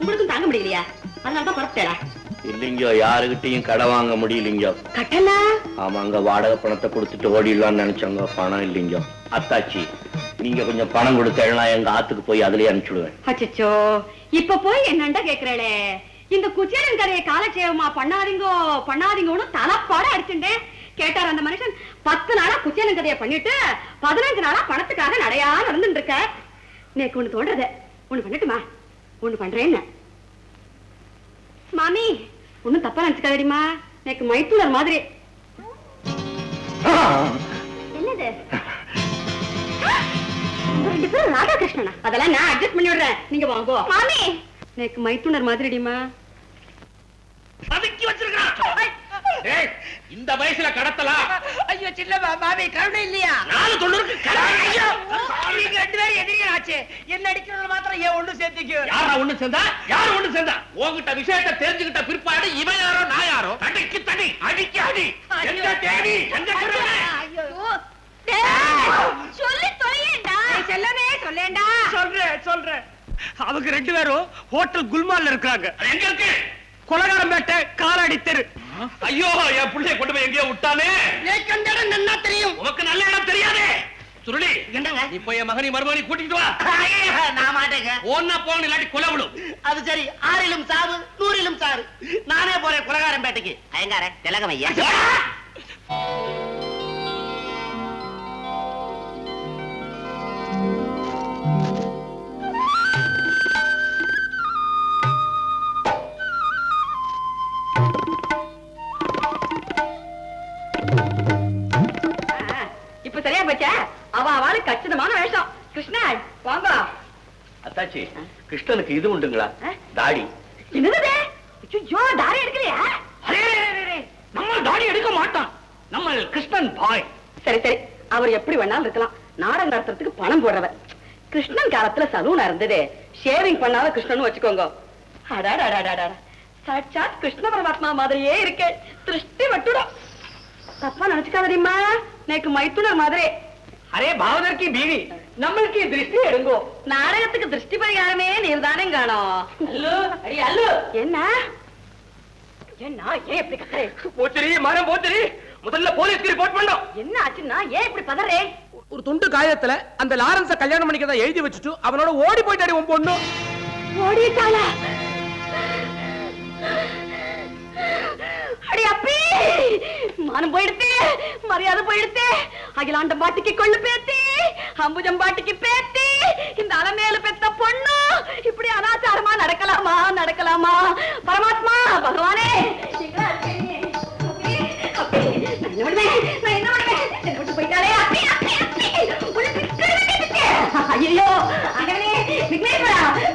உங்களுக்கும் தாங்க முடியலையா? அதனாலதான் குழப்பத்தேடா இல்லைங்கோ, யாருகிட்டையும் கடை வாங்க முடியலைங்கோ. கட்டலா? ஆமாங்க, வாடகை பணத்தை கொடுத்துட்டு ஓடிடலாம்னு நினைச்சோங்க. பணம் இல்லைங்கோ. அத்தாச்சி, நீங்க கொஞ்சம் பணம் கொடுத்தா எங்க ஆத்துக்கு போய் அதுலயே அனுப்பிச்சுடுவேன். அச்சோ, இப்ப போய் என்னண்டா கேக்குறே? இந்த குச்சேரன் கதையை காலட்சேபமா பண்ணாதீங்கோ பண்ணாதீங்கன்னு தலைப்பாட அடிச்சுட்டேன். கேட்டார் அந்த மனுஷன். 10 நாளா குச்சேரன் கதையை பண்ணிட்டு 15 நாளா பணத்துக்காக நடையா நடந்துட்டு இருக்க. நேக்கு ஒண்ணு தோன்றது. ஒண்ணு பண்ணட்டுமா? ஒண்ணு பண்றேன்னு. மாமி, ஒண்ணும் தப்பா நினைச்சுக்காதீமா. எனக்கு மைத்துனர் மாதிரி. என்னது? ராதாகிருஷ்ணனா? அதெல்லாம் நான் அட்ஜஸ்ட் பண்ணி விடுறேன். நீங்க வாங்கோ. மாமி, எனக்கு மைத்துனர் மாதிரிடிமா. பதுக்கி வச்சிருக்கான். இந்த வயசுல கடத்தலாம்? ஐயோ சின்னப்பா, மாமி கருணை இல்லையா? 4 தொண்ணூறுக்கு நீங்க 2 பேரும் எதிரிகள் ஆச்சு. என்ன அடிக்கிறது மாத்திரம் ஏன் ஒண்ணு சேர்த்துக்கு? யாரா ஒண்ணு சேர்ந்தா? யாரு ஒண்ணு சேர்ந்தா? உங்ககிட்ட விஷயத்தை தெரிஞ்சுக்கிட்ட பிற்பாடு இவன் யாரோ நான் யாரோ? தடிக்கு தடி, அடிக்கு அடி. எங்க தேடி, எங்க கருணை? ஐயோ சொல்லி தொலையேண்டா. செல்லவே சொல்லேண்டா. சொல்றேன். அவங்க 2 பேரும் ஹோட்டல் குல்மால்ல இருக்காங்க. எங்க இருக்கு? கொலகாரம்பேட்டை காலாடி தெரு. ஐயோ, என் பிள்ளைய கொண்டு போய் எங்கேயோ விட்டானே. கண்ட இடம் நல்லா தெரியும். உனக்கு நல்ல இடம் தெரியாதே. சுருளி, என்னங்க? இப்போ என் மகனி மருமகனி கூட்டிட்டு வா. நான் மாட்டேங்க. ஒன்னா போன இல்லாட்டி கொலை விடும். அது சரி, 6லும் சாவு 100லும் சாறு. நானே போறேன் கொலகாரம்பேட்டைக்கு. ஐயங்கார திலகம் ஐயா. இப்ப சரியா போச்சா? அவளு கச்சிதமான வேஷம். கிருஷ்ணா வாங்க. அத்தாச்சி, கிருஷ்ணனுக்கு இது உண்டுங்களா? தாடி. என்னது? ஐயோ, தாடி எடுக்கலையா? நம்ம தாடி எடுக்க மாட்டான். நம்ம கிருஷ்ணன் பாய். சரி சரி, அவர் எப்படி வேணாலும் இருக்கலாம். நாடகம் நடத்துறதுக்கு பணம் போடுறவர். கிருஷ்ணன் காலத்துல சலூனா இருந்தது. ஷேவிங் பண்ணாத கிருஷ்ணன் வச்சுக்கோங்க. அடாடாடாடாடா, சாட்சாத் கிருஷ்ண பரமாத்மா மாதிரியே இருக்கே. திருஷ்டி வட்டுடும். தப்பா நினைச்சுக்காதீமா. நேக்கு மைத்துனர் மாதிரி. அரே பாவதர் கி பீவி, நம்மளுக்கு திருஷ்டி எடுங்கோ. நாடகத்துக்கு திருஷ்டி பரிகாரமே நீர்தானே காணோம். அல்லு அடி அல்லு. என்ன என்ன ஏன் இப்படி கத்துறே? போச்சரி மரம் போச்சரி. முதல்ல போலீஸ்க்கு ரிப்போர்ட் பண்ணோம். என்ன ஆச்சுன்னா ஏன் இப்படி பதறே? ஒரு துண்டு காயத்துல அந்த லாரன்ஸ கல்யாணம் பண்ணிக்கதா எழுதி வச்சுட்டு அவனோட ஓடி போயிட்டாடி உன் பொண்ணு. ஓடிட்டாளா? அடி அப்பி, மானம் போயிடுத்து, மரியாதை போயிடுத்து. அகிலாண்ட பாட்டிக்கு கொள்ளு பேத்தி, அம்புஜம் பாட்டிக்கு பேத்தி, இந்த அலமேல பெத்த பொண்ணு இப்படி அனாச்சாரமா நடக்கலாமா? நடக்கலாமா? பரமாத்மா பகவானே, போயிட்டாலே. ஐயோ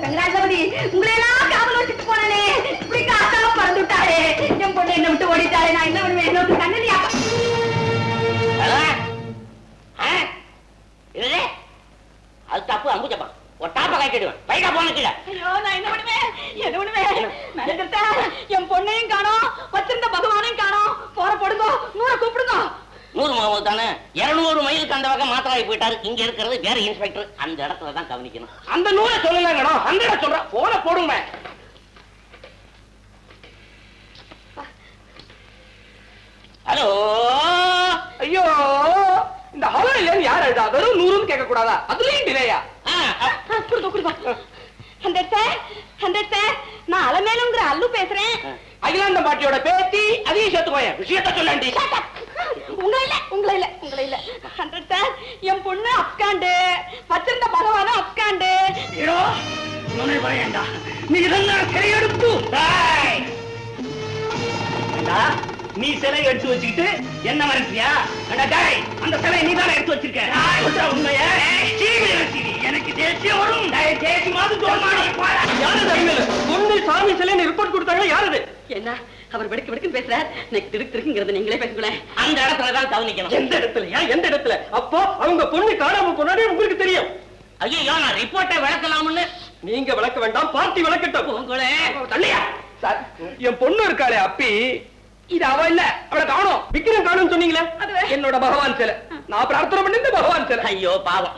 வெங்கடாஜபதி, உங்களையெல்லாம் காவல் வச்சுட்டு போனே. இப்படி காத்தாலும் பறந்து விட்டாளே. என் பொண்ணு என்ன விட்டு ஓடிட்டாளே. நான் என்ன பண்ணுவேன்? கண்ணனியா அது தப்பு. அம்புஜப்பா ஒரு டாப்ப காய்க்கிடுவேன். பைக்கா போன கீழே. ஐயோ, நான் என்ன பண்ணுவேன்? என்ன பண்ணுவேன்? என் பொண்ணையும் காணோம், வச்சிருந்த பகவானையும் காணோம். போற போடுங்க, 100 கூப்பிடுங்க. 100 மாவு தானே. 200 மைலுக்கு அந்த பக்கம் மாத்திராய் போயிட்டாரு. இங்க இருக்கிறது வேற இன்ஸ்பெக்டர். அந்த இடத்துல தான் கவனிக்கணும். அந்த 100 சொல்லலங்கடா, 100 சொல்ற. போன போடுங்க. ஹலோ. ஐயோ, இந்த ஹலோ இல்லன்னு யார் எழுதா? வெறும் 100ன்னு கேட்க கூடாதா? அதுலயும் டிலேயா? கொடுங்க. 100 சார், நான் அலமேலுங்கிற அல்லு பேசுறேன். அகிலாண்ட பாட்டியோட பேத்தி. அதையும் சேர்த்துக்கோய. விஷயத்த சொல்லண்டி. உங்களை இல்ல 100 சார், என் பொண்ணு அப்காண்டு, வச்சிருந்த பகவான அப்காண்டு. நீ இதெல்லாம் சிலையெடுத்து நீ சிலை எடுத்து வச்சுக்கிட்டு என்ன மறைச்சியா? அந்த சிலையை நீ தானே எடுத்து வச்சிருக்க. உண்மைய எனக்கு தேசியம் வரும். தேசி மாதிரி சாமி சிலைன்னு ரிப்போர்ட் கொடுத்தாங்க. யாரு? என்ன அவர் வெடுக்கு வெடுக்கு பேசுறார். எனக்கு திடுக்குங்கிறது நீங்களே பேசுங்களேன். அந்த இடத்துல தான் கவனிக்கணும். எந்த இடத்துலயா? எந்த இடத்துல? அப்போ அவங்க பொண்ணு காணாம போனாலே உங்களுக்கு தெரியும். ஐயோ நான் ரிப்போர்ட்டை விளக்கலாம்னு. நீங்க விளக்க வேண்டாம், பார்ட்டி விளக்கட்டும். உங்களே தள்ளியா சார், என் பொண்ணு இருக்காளே அப்பி, இது அவ இல்ல, அவளை காணோம். விக்கிரம் காணும் சொன்னீங்களே, என்னோட பகவான் சிலை. நான் பிரார்த்தனை பண்ணி பகவான் சிலை. ஐயோ பாவம்,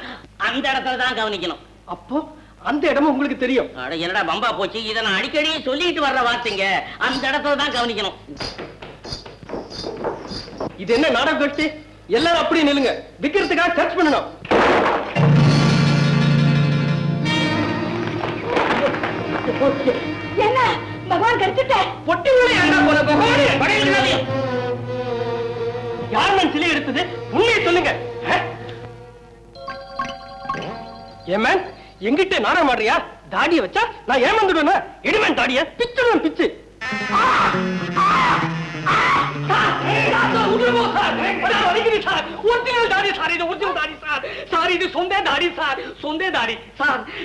அந்த இடத்துல தான் கவனிக்கணும். அப்போ அந்த இடமும் உங்களுக்கு தெரியும்? அட என்னடா பம்பா போச்சு, இதை நான் அடிக்கடி சொல்லிட்டு வர்ற வார்த்தைங்க. அந்த இடத்துல தான் கவனிக்கணும். இது என்ன நாடகம் கட்சி? எல்லாரும் அப்படி நில்லுங்க, விக்கிறதுக்காக சர்ச் பண்ணணும். என்ன பகவான் கடிச்சிட்ட? பொட்டி உள்ள ஏண்டா போன பகவானே? யார் நான் சிலை எடுத்தது? உண்மையை சொல்லுங்க. ஏமா எங்கிட்ட நாடகம் ஆடுறியா? தாடியை வச்சா நான் ஏமாந்துடுவேன். எடுவேன் தாடிய, பிச்சுடுவேன் பிச்சு.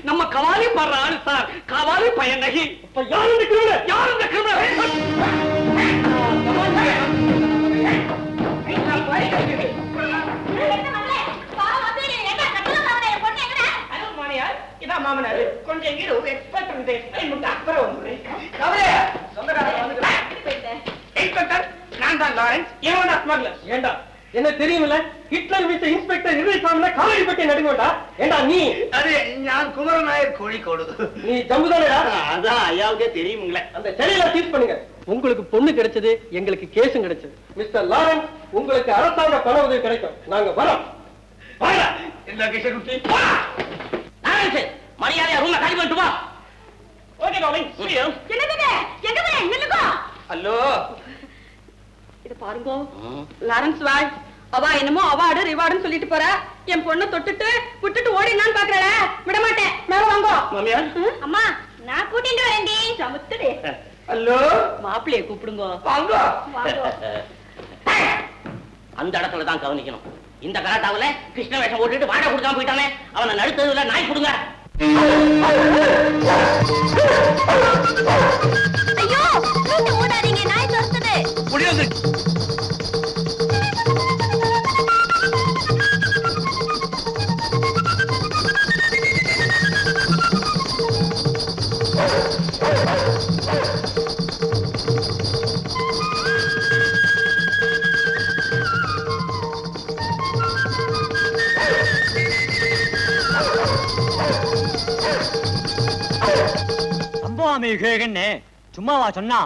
நம்ம கவாலி பாடுற ஆளு சார், கவாலி பையன் நகி. யார் இந்த கிரிமினல்? யார் இந்த மாமனார் கொஞ்சம் என்ன தெரியுமில்ல, ஹிட்லர் வித்த இன்ஸ்பெக்டர் இருசாமில காலேஜ் பட்டி நடுங்கோட்டா. ஏண்டா நீ? அது நான் குமரன் நாயர் கோழிக்கோடு. நீ ஜம்புதானடா? அதான் ஐயாவுக்கே தெரியுங்களே. அந்த செடியில சீஸ் பண்ணுங்க. உங்களுக்கு பொண்ணு கிடைச்சது, எங்களுக்கு கேஸும் கிடைச்சது. மிஸ்டர் லாரன்ஸ், உங்களுக்கு அரசாங்க பண உதவி கிடைக்கும். நாங்க வரோம். மரியாதையா ரூம்ல காலி பண்ணிட்டு வா. Okay darling, see you. Hello, இது பாருங்க லாரன்ஸ் வாய். அவ என்னமோ அவார்டு ரிவார்டுன்னு சொல்லிட்டு போற. என் பொண்ணு தொட்டுட்டு விட்டுட்டு ஓடினான்னு பாக்குறல, விட மாட்டேன். மேல வாங்க மாமியார். அம்மா நான் கூட்டிட்டு வரேன்டி. சமுத்துடி. ஹலோ, மாப்பிளைய கூப்பிடுங்க. வாங்க. அந்த இடத்துல தான் கவனிக்கணும். இந்த கராட்டாவுல கிருஷ்ண வேஷம் போட்டுட்டு வாடகை கொடுக்காம போயிட்டானே, அவனை நடுத்ததுல நாய் கொடுங்க. ஐயோ நீங்க ஓடாதீங்க, நாய் துரத்துது. முடியாது. சும்மாவா சொன்னா?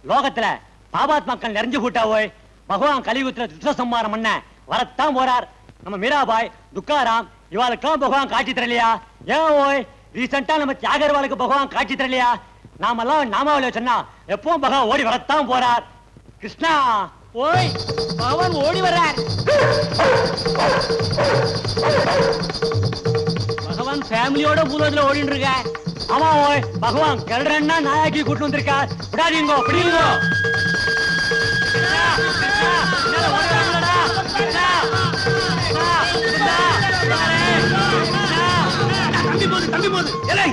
லோகத்துல பாபாத்மாக்கள் நிறைஞ்சு கூட்டா போய் பகவான் கலியுகத்துல துஷ்ட சம்மாரம் பண்ண வரத்தான் போறார். நம்ம மீராபாய், துக்காராம் இவாளுக்கெல்லாம் பகவான் காட்சி தரலையா? ஏன் ஓய் ரீசெண்டா நம்ம தியாகர்வாளுக்கு பகவான் காட்சி தரலையா? நாமெல்லாம் நாமாவளிய சொன்னா எப்பவும் பகவான் ஓடி வரத்தான் போறார். கிருஷ்ணா ஓய், பகவான் ஓடி வர்றார். பகவான் ஃபேமிலியோட பூலோகத்துல ஓடிட்டு இருக்க. ஆமா ஓய், பகவான் கல்றன்னா நாயாக்கி கூட்டு வந்திருக்கார். விடாதீங்கோ, பிடிங்கோ. தம்பி போது எலை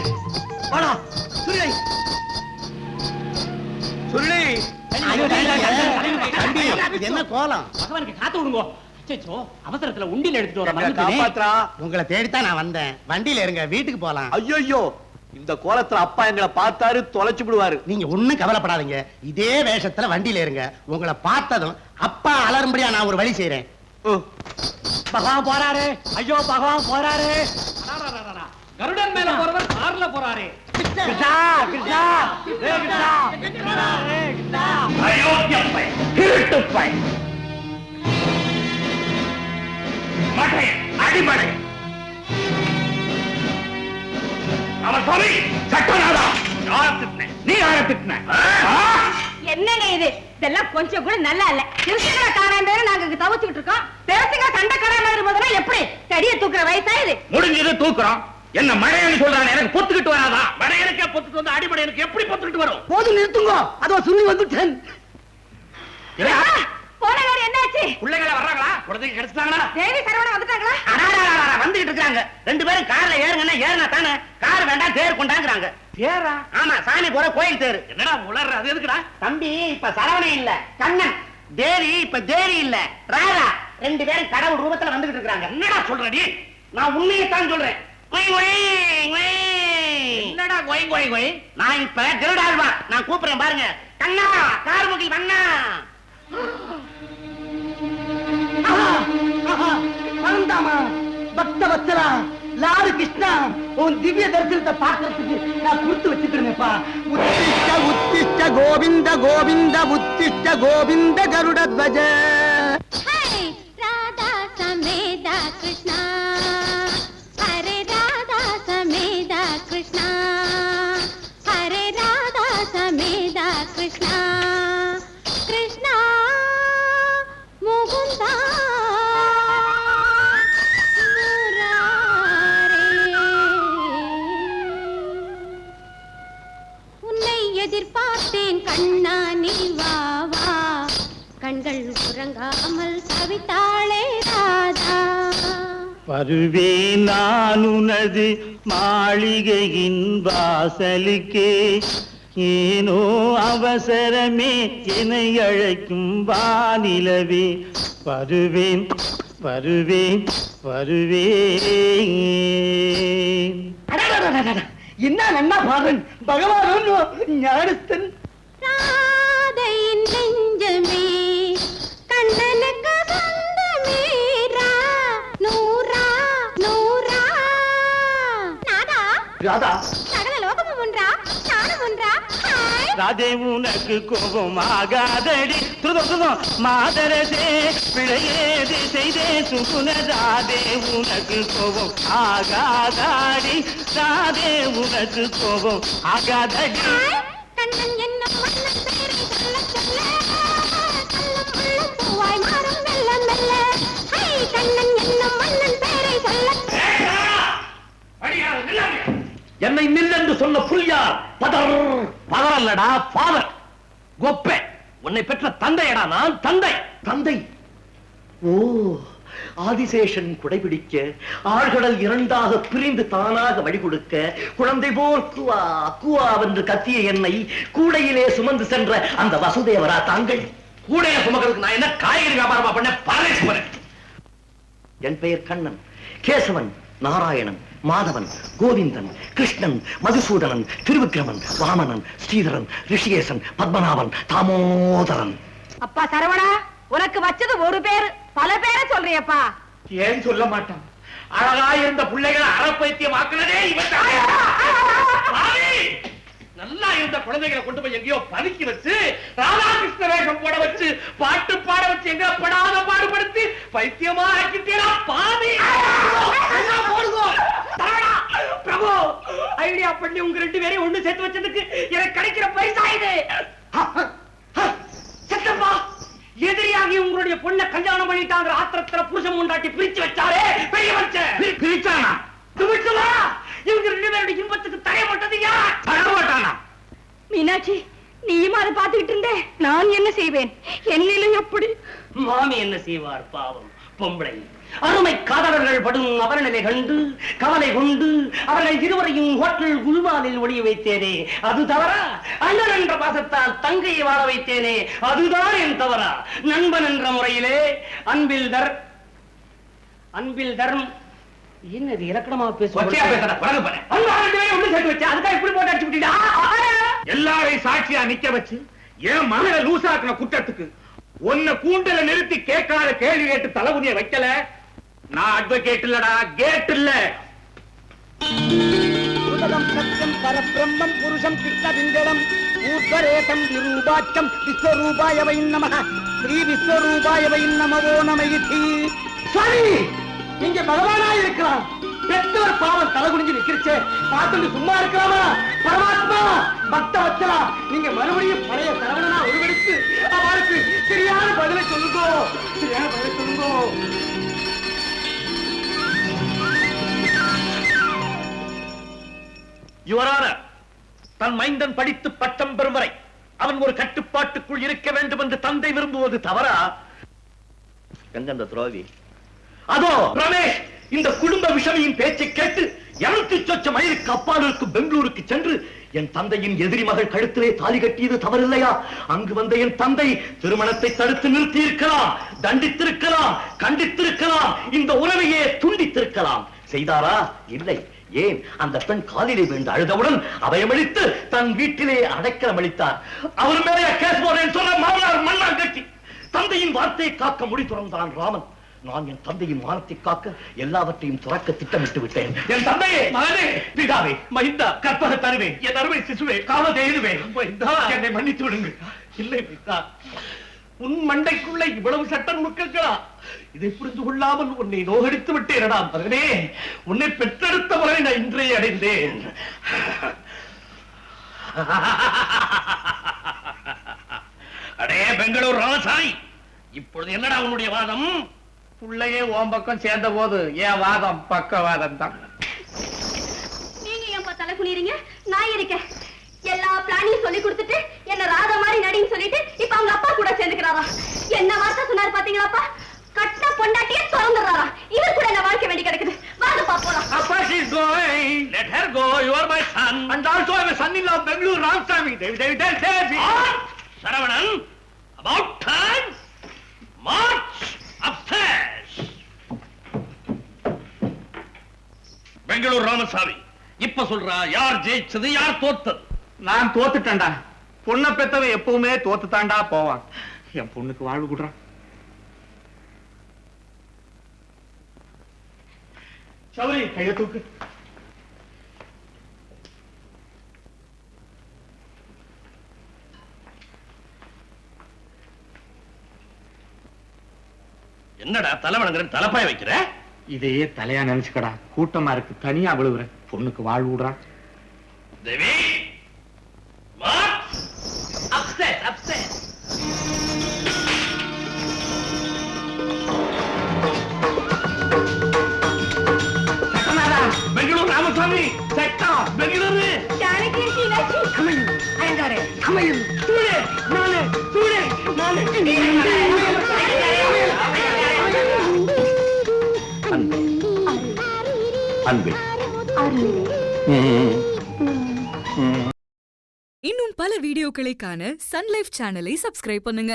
வாடா சுருளை சுருளை. என்ன கோலம்? பகவானுக்கு காத்து விடுங்கோ. அச்சச்சோ, அவசரத்துல உண்டில எடுத்துட்டு வர காப்பாத்துறா. உங்களை தேடித்தான் நான் வந்தேன். வண்டியில இருங்க, வீட்டுக்கு போலாம். ஐயோ, இந்த கோலத்துல அப்பா எங்களை பார்த்தாரு, தொலைச்சு விடுவாரு. நீங்க ஒண்ணும் கவலைப்படாதீங்க. இதே வேஷத்துல வண்டியில இருங்க. உங்களை பார்த்ததும் அப்பா அலறும்படியா நான் ஒரு வழி செய்யறேன். பகவான் போறாரு. ஐயோ பகவான் போறாரு. கருடன் மேல போறவர் கார்ல போறாரு. கிருஷ்ணா கிருஷ்ணா ரே கிருஷ்ணா ரே கிருஷ்ணா. அயோக்கியப்பை, திருட்டுப்பை, மடை, அடிமடை. அவன் சொல்லி சட்டநாதா. நீ ஆரம்பித்தின. என்னங்க இது? இதெல்லாம் கொஞ்சம் கூட நல்லா இல்ல. திருச்சிக்கிற காரணம் பேரு நாங்க தவச்சுக்கிட்டு இருக்கோம். பேசுங்க கண்ட கடை மாதிரி போதுனா எப்படி தடிய தூக்குற வயசா இது? முடிஞ்சது தூக்குறோம். என்ன மழையன்னு சொல்றான், எனக்கு பொத்துக்கிட்டு வராதா? மழையனுக்கே பொத்துட்டு வந்து அடிமடை எனக்கு எப்படி பொத்துக்கிட்டு வரும்? போது நிறுத்துங்க, அதோ சுருளி வந்துட்டேன். போன வேற என்னாச்சு? பிள்ளைகள வர்றாங்களா? குழந்தைங்க கிடைச்சிட்டாங்களா? தேவி சரவணா வந்துட்டாங்களா? வந்துகிட்டு இருக்காங்க. ரெண்டு பேரும் கார்ல ஏறுங்கன்னா ஏறினா தானே. கார் வேண்டாம், தேர் கொண்டாங்கிறாங்க. தேரா? ஆமா, சாமி போற கோயில் தேர். என்னடா உளர்ற? அது எதுக்குடா? தம்பி இப்ப சரவணே இல்ல கண்ணன், தேரி இப்ப தேரி இல்ல ராரா. ரெண்டு பேரும் கடவுள் ரூபத்துல வந்துகிட்டு இருக்காங்க. என்னடா சொல்ற நீ? நான் உண்மையை தான் சொல்றேன். என்னடா கோய் கோய் கோய்? நான் இப்ப திருடாழ்வா. நான் கூப்பிடுறேன் பாருங்க. கண்ணா, கார்முகில் வண்ணா. பரந்தாமா, பக்த வத்சலா, லாடு கிருஷ்ணா, உன் திவ்ய தரிசனத்தை பார்க்கறதுக்கு நான் கொடுத்து வச்சுக்கிறேன்ப்பா. உத்திஷ்ட உத்திஷ்ட கோவிந்த கோவிந்த உத்திஷ்ட கோவிந்த கருடத்வஜ. ராதா சமேதா கிருஷ்ணா, ஹரே ராதா சமேதா கிருஷ்ணா, ஹரே ராதா சமேதா கிருஷ்ணா, கிருஷ்ணா முகுந்தா எதிர்பார்த்தேன் கண்ணா நீ வா வா, கண்கள் உறங்காமல் தவித்தாளே ராதா. வருவேன் நான் உனது மாளிகையின் வாசலுக்கே, ஏனோ அவசரமே என்னை அழைக்கும் வானிலவே. வருவேன் வருவேன் வருவேன். என்ன நன்னா பாருன் பகவான் ஞானஸ்தன். ராதையின் நெஞ்சமே கண்ணனுக்கு சொந்தமே, நூறா நூறா. நாதா ராதா, சகல லோகமும் ஒன்றா, நானும் ஒன்றா. ராதே உனக்கு கோபம் ஆகாதடி, துருதம் மாதரசே பிழையேது செய்தே சுகுண. ராதே உனக்கு கோபம் ஆகாதாடி, ராதே உனக்கு கோபம் ஆகாதடி. கண்ணன் என்னும் மன்னன் பேரை சொல்ல சொல்ல, கள்ளம் உள்ளம் பூவாய் மாறும் மெல்ல மெல்ல. கண்ணன் என்னும் மன்னன் பேரை சொல்ல. என்னை நில் என்று சொன்ன புல் யார்? பதர் பதறல்லடா, ஃபாதர் கொப்பே. உன்னை பெற்ற தந்தையடா நான். தந்தை தந்தை. ஓ, ஆதிசேஷன் குடைபிடிக்க, ஆழ்கடல் இரண்டாக பிரிந்து தானாக வழி கொடுக்க, குழந்தை போல் குவா குவா என்று கத்திய என்னை கூடையிலே சுமந்து சென்ற அந்த வசுதேவரா தாங்கள்? கூடையை சுமக்கிறதுக்கு நான் என்ன காய்கறி வியாபாரமா பண்ண? பரமேஸ்வரன். என் பெயர் கண்ணன், கேசவன், நாராயணன், மாதவன், கோவிந்தன், கிருஷ்ணன், மதுசூதனன், திருவிக்கிரமன், வாமனன், ஸ்ரீதரன், ரிஷிகேசன், பத்மநாபன், தாமோதரன். அப்பா சரவணா, உனக்கு வச்சது ஒரு பேரு, பல பேரை சொல்றியப்பா. ஏன் சொல்ல மாட்டான்? அழகா இருந்த பிள்ளைகளை அறப்பைத்தியம் ஆக்குனதே இவன். நல்லா இருந்த குழந்தைகளை கொண்டு போய் எங்கேயோ பதுக்கி வச்சு, ராதாகிருஷ்ண வேஷம் போட வச்சு, பாட்டு பாட வச்சு, எங்க படாத பாடுபடுத்தி பைத்தியமா ஆக்கிட்டீரா பாவி. பிரபு, ஐடியா பண்ணி உங்க ரெண்டு பேரையும் ஒண்ணு சேர்த்து வச்சதுக்கு எனக்கு கிடைக்கிற பைசா இது. சத்தப்பா, எதிரியாகி உங்களுடைய பொண்ணை கல்யாணம் பண்ணிட்டாங்க ஆத்திரத்துல புருஷன் முண்டாட்டி பிரிச்சு வச்சாரே பெரிய மனுஷன். பிரிச்சானா? துமிச்சலா? இவங்க ரெண்டு பேருடைய இன்பத்துக்கு தடைப்பட்டது யார்? தடைப்பட்டானா? மீனாட்சி, நீயும் அதை பார்த்துக்கிட்டு இருந்தே, நான் என்ன செய்வேன்? என்னிலும் எப்படி? மாமி என்ன செய்வார்? பாவம் பொம்பளை. அருமை காதலர்கள் படும் அவர்நிலை கண்டு கவலை கொண்டு அவர்கள் இருவரையும் ஹோட்டல் குல்மாலில் ஒளிய வைத்தேனே, அது தவறா? அண்ணன் என்ற பாசத்தால் தங்கையை வாழ வைத்தேனே, அதுதான் என் தவறா? நண்பன் என்ற முறையிலே அன்பில் தர்மம். என்னது இலக்கணமா எல்லாரையும் சாட்சியா நிக்க வச்சு என் மகளை லூசாக்குன குற்றத்துக்கு உன்னை கூண்டல நிறுத்தி கேட்காத கேள்வி கேட்டு தலகுனிய வைக்கல. நான் அட்வொகேட் இல்லடா, கேட் இல்ல. சத்தியம் பரபிரம்மம் புருஷம் கிருஷ்ணபிந்தடம் ஊர்வரேதம் விரூபாட்சம் விஸ்வரூபாய வை நமஹ ஸ்ரீ விஸ்வரூபாய வை நமவோ நமயிதி. சரி, நீங்க பகவானா இருக்கலாம், பெற்றவர் பாவம் தலை குனிஞ்சு நிக்கிறச்சே பார்த்துட்டு சும்மா இருக்கலாமா? பரமாத்மா, பக்த வச்சலா, நீங்க மறுபடியும் பழைய சரவணனா உருவெடுத்து அவருக்கு சரியான பதிலை சொல்லுங்கோ, சரியான பதிலை சொல்லுங்கோ. யுவரான, தன் மைந்தன் படித்து பட்டம் பெறும் வரை அவன் ஒரு கட்டுப்பாட்டுக்குள் இருக்க வேண்டும் என்று தந்தை விரும்புவது தவறா? எங்க துரோகி? அதோ ரமேஷ் இந்த குடும்ப விஷமியின் பேச்சை கேட்டு 200 சொச்ச மைலுக்கு அப்பால் இருக்கும் பெங்களூருக்கு சென்று என் தந்தையின் எதிரி மகள் கழுத்திலே தாலி கட்டியது தவறில்லையா? அங்கு வந்த என் தந்தை திருமணத்தை தடுத்து நிறுத்தி இருக்கலாம், தண்டித்திருக்கலாம், கண்டித்திருக்கலாம், இந்த உறவையே துண்டித்திருக்கலாம். செய்தாரா? இல்லை. ஏன் அந்த பெண் காலிலே விழுந்து அழுதவுடன் அபயமளித்து தன் வீட்டிலே அடைக்கலம் அளித்தார். அவர் மேலே கேஸ் போறேன் சொல்ல மாமனார் மண்ணாங்கட்டி. தந்தையின் வார்த்தையை காக்க முடி துறந்தான் ராமன். நான் என் தந்தையின் மானத்தை காக்க எல்லாவற்றையும் துறக்க திட்டமிட்டு விட்டேன். என் தந்தையே, மகனே, பிதாவே, மைந்தா, கற்பக தருவே, என் அருமை சிசுவே, காவல் எழுதுவே, என்னை மன்னித்து விடுங்கள். இல்லை மைந்தா, உன் மண்டைக்குள்ள இவ்வளவு சட்ட நுணுக்கங்களா? இதை புரிந்து கொள்ளாமல் உன்னை நோகடித்து விட்டேனடா மகனே. உன்னை பெற்றெடுத்த முறை நான் இன்றைய அடைந்தேன். அடே பெங்களூர் ராமசாமி, இப்பொழுது என்னடா உன்னுடைய வாதம்? புள்ளையே ஓம் பக்கம் சேர்ந்த போது என் வாதம் பக்கவாதம் தான். நீங்க ஏன்பா தலை குனிறீங்க? நான் இருக்கேன். எல்லா பிளானையும் சொல்லி கொடுத்துட்டு என்ன ராதா மாதிரி நடின்னு சொல்லிட்டு இப்ப அவங்க அப்பா கூட சேர்ந்துக்கிறாரா? என்ன வார்த்தை சொன்னாரு பாத்தீங்களாப்பா? கட்ட பொண்டாட்டியே திறந்துடுறாரா? இது கூட என்ன வாழ்க்கை வேண்டி கிடக்குது. வாங்கப்பா போலாம். Appa, she's going. Let her go. You are my son. And also I'm a son-in-law of Bengaluru Ramasamy. Saravanan, about time. March upstairs. Bangalore Ramasamy, இப்ப சொல்றா, யார் ஜெயிச்சது யார் தோத்தது? நான் தோத்துட்டேன்டா. பொண்ணை பெத்தவன் எப்பவுமே தோத்துத்தாண்டா போவான். என் பொண்ணுக்கு வாழ்வு கொடுறான். சௌரி, கைய தூக்கு. என்னடா தலைவணங்கிற தலைப்பாய வைக்கிற? இதையே தலையா நினைச்சுக்கடா. கூட்டமா இருக்கு, தனியா விழுவுற. பொண்ணுக்கு வாழ்வு விடுறான். Devi, march upstairs, upstairs. Bangalore Ramasamy, செட்டா பெங்களூரு. ஜானகி சீனாட்சி கமலு அயங்காரே கமலு தூளே நானே தூளே நானே அன்பே, இன்னும் பல வீடியோக்களை காண சன் லைஃப் சேனலை சப்ஸ்கிரைப் பண்ணுங்க.